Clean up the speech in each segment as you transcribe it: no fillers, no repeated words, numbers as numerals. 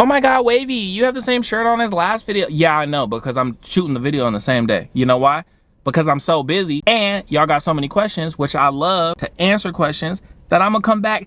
Oh my God, Wavy, you have the same shirt on as last video. Yeah, I know, because I'm shooting the video on the same day. You know why? Because I'm so busy and y'all got so many questions, which I love to answer questions, that I'm gonna come back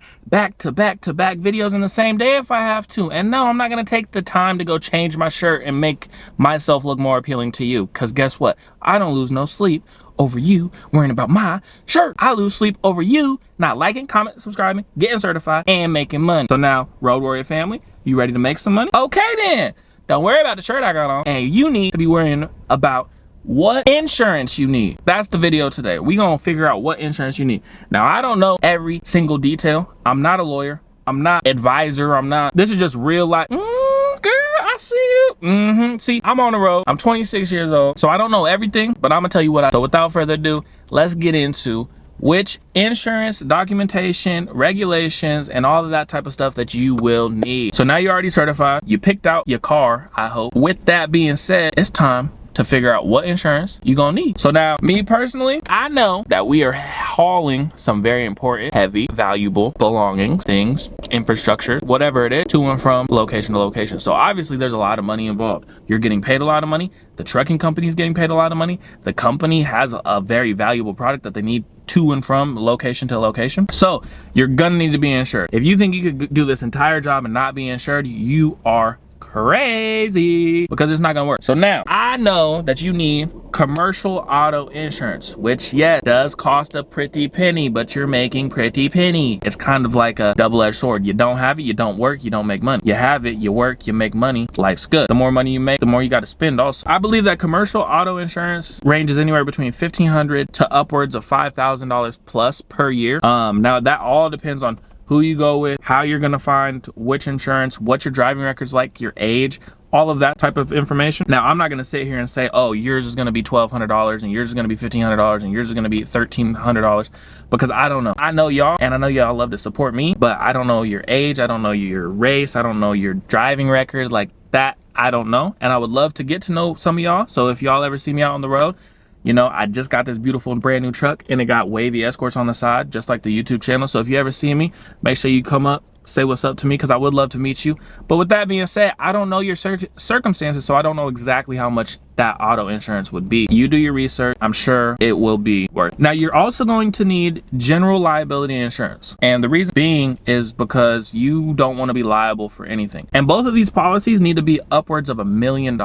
to back videos in the same day if I have to. And no, I'm not gonna take the time to go change my shirt and make myself look more appealing to you. Cause guess what? I don't lose no sleep over you worrying about my shirt. I lose sleep over you not liking, commenting, subscribing, getting certified, and making money. So now, Road Warrior family, you ready to make some money? Okay then, don't worry about the shirt I got on. And you need to be worrying about what insurance you need. That's the video today. We gonna figure out what insurance you need. Now, I don't know every single detail. I'm not a lawyer. I'm not advisor. This is just real life. Girl, I see you. See, I'm on the road. I'm 26 years old. So I don't know everything, but I'm gonna tell you what so without further ado, let's get into which insurance, documentation, regulations, and all of that type of stuff that you will need. So now you're already certified. You picked out your car, I hope. With that being said, it's time to figure out what insurance you're gonna need. So now, me personally, I know that we are hauling some very important, heavy, valuable belongings, things, infrastructure, whatever it is, to and from location to location. So obviously there's a lot of money involved. You're getting paid a lot of money. The trucking company is getting paid a lot of money. The company has a very valuable product that they need to and from location to location. So you're gonna need to be insured. If you think you could do this entire job and not be insured, you are crazy, because it's not gonna work. So now I know that you need commercial auto insurance, which yes, does cost a pretty penny, but you're making pretty penny. It's kind of like a double-edged sword. You don't have it, you don't work, you don't make money. You have it, you work, you make money, life's good. The more money you make, the more you got to spend also. I believe that commercial auto insurance ranges anywhere between $1,500 to upwards of $5,000 plus per year. Now that all depends on who you go with, how you're gonna find which insurance, what your driving record's like, your age, all of that type of information. Now, I'm not gonna sit here and say, oh, yours is gonna be $1,200 and yours is gonna be $1,500 and yours is gonna be $1,300, because I don't know. I know y'all, and I know y'all love to support me, but I don't know your age, I don't know your race, I don't know your driving record, like that, I don't know. And I would love to get to know some of y'all. So if y'all ever see me out on the road, you know, I just got this beautiful brand new truck and it got wavy Escorts on the side, just like the YouTube channel. So if you ever see me, make sure you come up, say what's up to me, because I would love to meet you. But with that being said, I don't know your circumstances, so I don't know exactly how much that auto insurance would be. You do your research, I'm sure it will be worth. Now, you're also going to need general liability insurance. And the reason being is because you don't want to be liable for anything. And both of these policies need to be upwards of $1 million,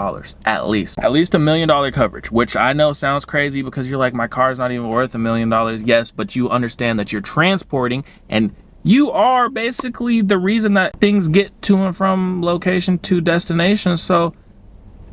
at least $1 million coverage, which I know sounds crazy because you're like, my car's not even worth $1 million. Yes, but you understand that you're transporting, and you are basically the reason that things get to and from location to destination. So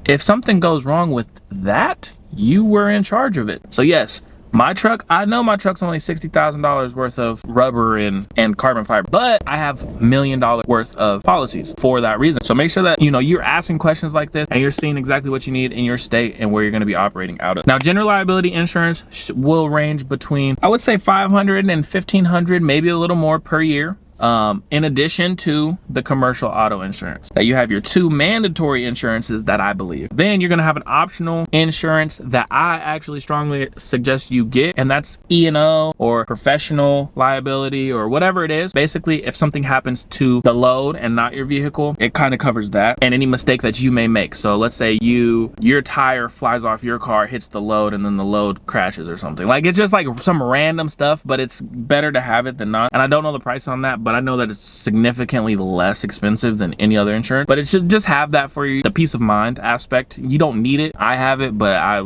if something goes wrong with that, you were in charge of it. So yes, my truck, I know my truck's only $60,000 worth of rubber and carbon fiber, but I have $1 million worth of policies for that reason. So make sure that, you know, you're asking questions like this and you're seeing exactly what you need in your state and where you're going to be operating out of. Now, general liability insurance will range between, I would say, $500 and $1,500, maybe a little more per year. In addition to the commercial auto insurance. That you have your two mandatory insurances that I believe. Then you're gonna have an optional insurance that I actually strongly suggest you get, and that's E&O or professional liability or whatever it is. Basically, if something happens to the load and not your vehicle, it kind of covers that and any mistake that you may make. So let's say your tire flies off your car, hits the load, and then the load crashes or something. Like, it's just like some random stuff, but it's better to have it than not. And I don't know the price on that, but I know that it's significantly less expensive than any other insurance. But it should just have that for you, the peace of mind aspect. You don't need it. I have it, but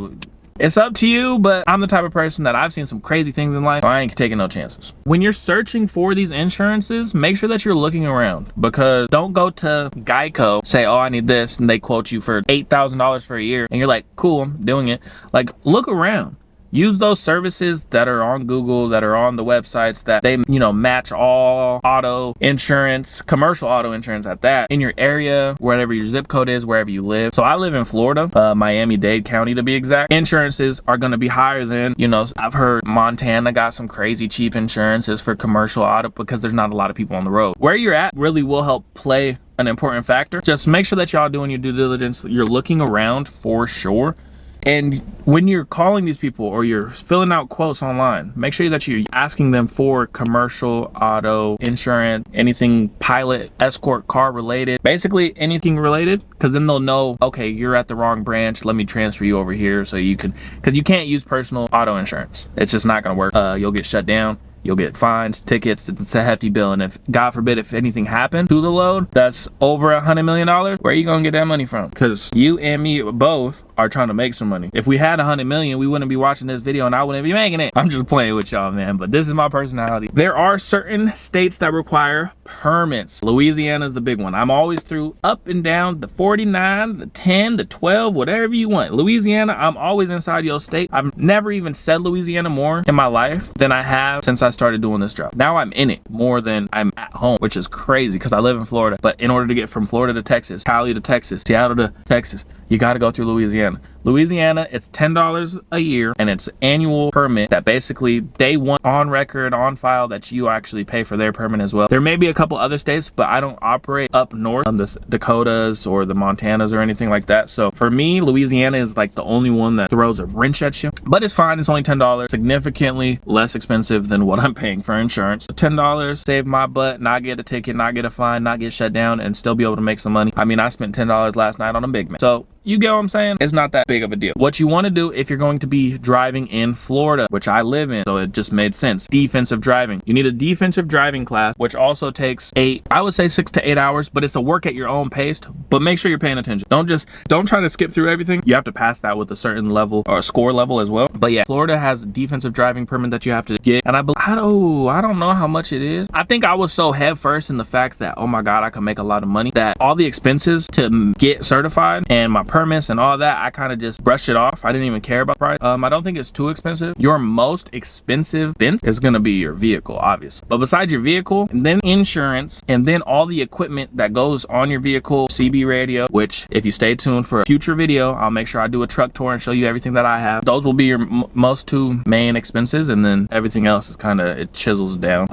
it's up to you. But I'm the type of person that I've seen some crazy things in life. So I ain't taking no chances. When you're searching for these insurances, make sure that you're looking around, because don't go to Geico, say, oh, I need this, and they quote you for $8,000 for a year, and you're like, cool, I'm doing it. Like, look around. Use those services that are on Google, that are on the websites, that they, you know, match all auto insurance, commercial auto insurance at that, in your area, wherever your zip code is, wherever you live. So I live in Florida, Miami-Dade County to be exact. Insurances are going to be higher than, you know, I've heard Montana got some crazy cheap insurances for commercial auto because there's not a lot of people on the road. Where you're at really will help play an important factor. Just make sure that y'all doing your due diligence. You're looking around for sure. And when you're calling these people or you're filling out quotes online, make sure that you're asking them for commercial, auto, insurance, anything pilot, escort, car related, basically anything related, because then they'll know, okay, you're at the wrong branch. Let me transfer you over here so you can, because you can't use personal auto insurance. It's just not going to work. You'll get shut down. You'll get fines, tickets. It's a hefty bill. And if, God forbid, if anything happened to the load that's over $100 million, where are you going to get that money from? Because you and me both are trying to make some money. If we had 100 million, we wouldn't be watching this video and I wouldn't be making it. I'm just playing with y'all, man. But this is my personality. There are certain states that require permits. Louisiana is the big one. I'm always through up and down the 49, the 10, the 12, whatever you want. Louisiana, I'm always inside your state. I've never even said Louisiana more in my life than I have since I started doing this job. Now I'm in it more than I'm at home, which is crazy because I live in Florida. But in order to get from Florida to Texas, Cali to Texas, Seattle to Texas, you got to go through Louisiana. Louisiana, it's $10 a year and it's annual permit that basically they want on record, on file, that you actually pay for their permit as well. There may be a couple other states, but I don't operate up north, the Dakotas or the Montanas or anything like that. So for me, Louisiana is like the only one that throws a wrench at you, but it's fine. It's only $10, significantly less expensive than what I'm paying for insurance. $10 save my butt, not get a ticket, not get a fine, not get shut down, and still be able to make some money. I mean, I spent $10 last night on a Big Mac. So you get what I'm saying? It's not that big of a deal. What you want to do if you're going to be driving in Florida, which I live in, so it just made sense. Defensive driving. You need a defensive driving class, which also takes I would say 6 to 8 hours, but it's a work at your own pace. But make sure you're paying attention. Don't try to skip through everything. You have to pass that with a certain level or a score level as well. But yeah, Florida has a defensive driving permit that you have to get. And I don't know how much it is. I think I was so head first in the fact that, oh my God, I can make a lot of money, that all the expenses to get certified and my permits and all that, I kind of just brushed it off. I didn't even care about price. I don't think it's too expensive. Your most expensive expense is going to be your vehicle, obviously. But besides your vehicle, and then insurance, and then all the equipment that goes on your vehicle, CB radio, which if you stay tuned for a future video, I'll make sure I do a truck tour and show you everything that I have. Those will be your most two main expenses, and then everything else is kind of, it chisels down.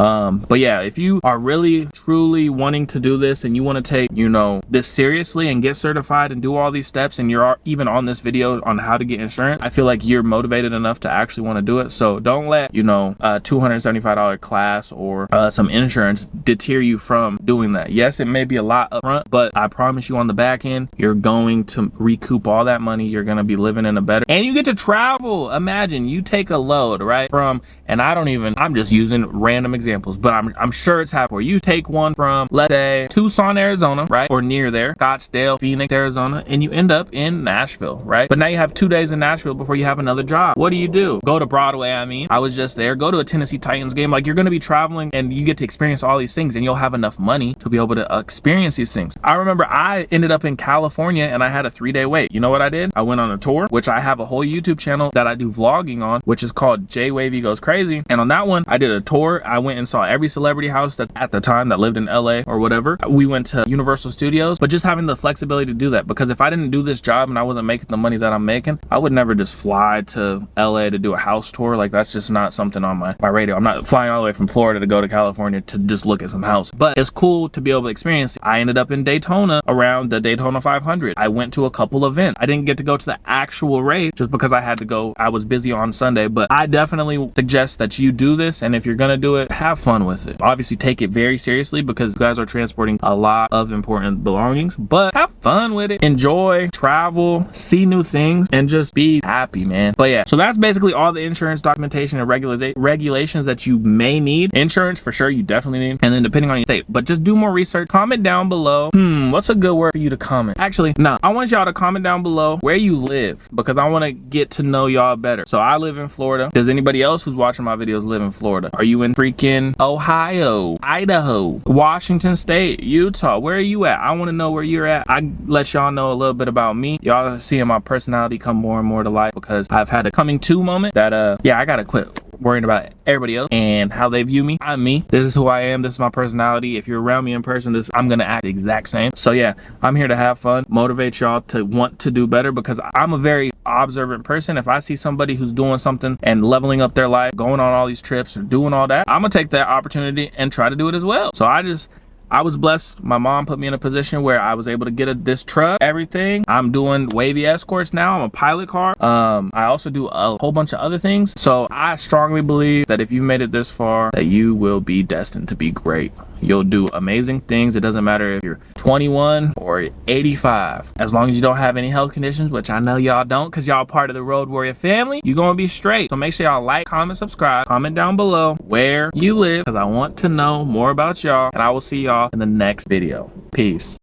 But yeah, if you are really truly wanting to do this and you want to take, you know, this seriously and get certified and do all these steps, and you're even on this video on how to get insurance, I feel like you're motivated enough to actually want to do it. So don't let, you know, a $275 class or some insurance deter you from doing that. Yes, it may be a lot up front, but I promise you on the back end, you're going to recoup all that money. You're going to be living in a better, and you get to travel. Imagine you take a load, right, from, and I'm just using random examples, but I'm sure it's happened where you take one from, let's say, Tucson, Arizona, right, or near there, Scottsdale, Phoenix, Arizona, and you end up in Nashville, right? But now you have 2 days in Nashville before you have another job. What do? Go to Broadway, I was just there. Go to a Tennessee Titans game. Like, you're going to be traveling and you get to experience all these things, and you'll have enough money to be able to experience these things. I remember I ended up in California and I had a 3-day wait. You know what I did? I went on a tour, which I have a whole YouTube channel that I do vlogging on, which is called J Wavy Goes Crazy. And on that one, I did a tour. I went and saw every celebrity house that at the time that lived in LA or whatever. We went to Universal Studios, but just having the flexibility to do that, because if I didn't do this job and I wasn't making the money that I'm making, I would never just fly to LA to do a house tour. Like, that's just not something on my radio. I'm not flying all the way from Florida to go to California to just look at some house, but it's cool to be able to experience it. I ended up in Daytona around the Daytona 500. I went to a couple events. I didn't get to go to the actual race just because I had to go. I was busy on Sunday, but I definitely suggest that you do this. And if you're gonna do it, have fun with it. Obviously take it very seriously because you guys are transporting a lot of important belongings, but have fun with it. Enjoy, travel, see new things, and just be happy, man. But yeah, so that's basically all the insurance documentation and regulations that you may need. Insurance for sure, you definitely need, and then depending on your state. But just do more research. Comment down below. What's a good word for you to comment? Actually, no, I want y'all to comment down below where you live, because I want to get to know y'all better. So I live in Florida. Does anybody else who's watching my videos live in Florida? Are you in freaking Ohio, Idaho, Washington State, Utah? Where are you at? I want to know where you're at. I let y'all know a little bit about me. Y'all are seeing my personality come more and more to life because I've had a coming to moment that yeah, I gotta quit worrying about everybody else and how they view me. I'm me. This is who I am. This is my personality. If you're around me in person, I'm gonna act the exact same. So yeah, I'm here to have fun, motivate y'all to want to do better, because I'm a very observant person. If I see somebody who's doing something and leveling up their life, going on all these trips or doing all that, I'm gonna take that opportunity and try to do it as well. So I I was blessed. My mom put me in a position where I was able to get this truck, everything. I'm doing wavy escorts now. I'm a pilot car. I also do a whole bunch of other things. So I strongly believe that if you made it this far, that you will be destined to be great. You'll do amazing things. It doesn't matter if you're 21 or 85. As long as you don't have any health conditions, which I know y'all don't, because y'all part of the Road Warrior family, you're gonna be straight. So make sure y'all like, comment, subscribe, comment down below where you live, because I want to know more about y'all, and I will see y'all in the next video. Peace.